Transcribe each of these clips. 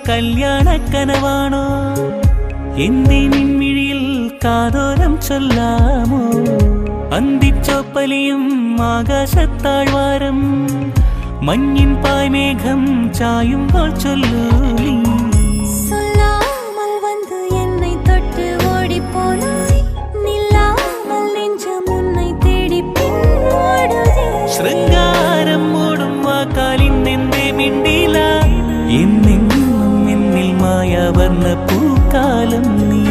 കല്യാണ കനവാണോ എന്നെ നിൻമിഴിയിൽ കാതോരം ചൊല്ലാമോ അന്തിച്ചോപ്പലിയും ആകാശത്താഴ്വാരം മഞ്ഞിൻ പായ്മേഘം ചായുമ്പോൾ ചൊല്ലൂ ശൃംഗാരം മൂടും വാക്കാലിൻ എന്തേ മിണ്ടില എന്നെന്നും എന്നിൽ മായാവർണ്ണ പൂക്കാലം നീ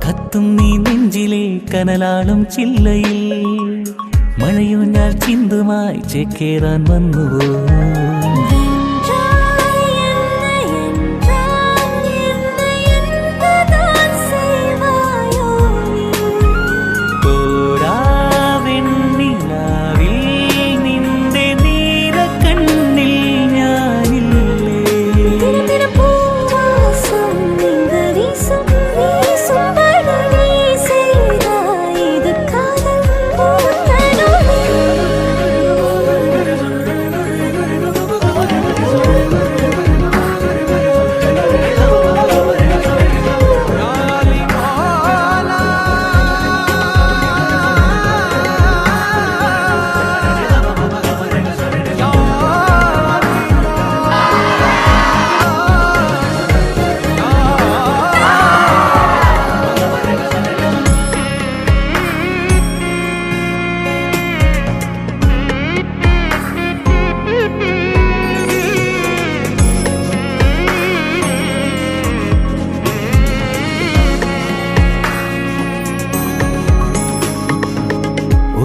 കത്തും നീ നെഞ്ചിലെ കനലാളും ചില്ലയിൽ മഴയൂഞ്ഞാൽ ചിന്തുമായി ചേക്കേറാൻ വന്നുവോ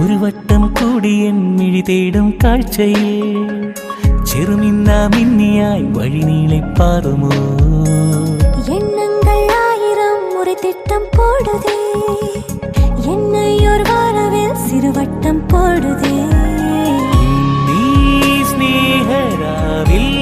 ഒരു വട്ടം കൂടി എൻ മിഴി തേടും കാഴ്ചയിൽ ചെറുമിന്ന മിന്നിയായി വഴിനീളെ പാറുമോ எண்ணங்கள் ஆயிரம் ஒரு திட்டம் போடுதே என்னை ஒரு வாரவில் சிறுவட்டம் போடுதே நீ ஸ்நேகராவில்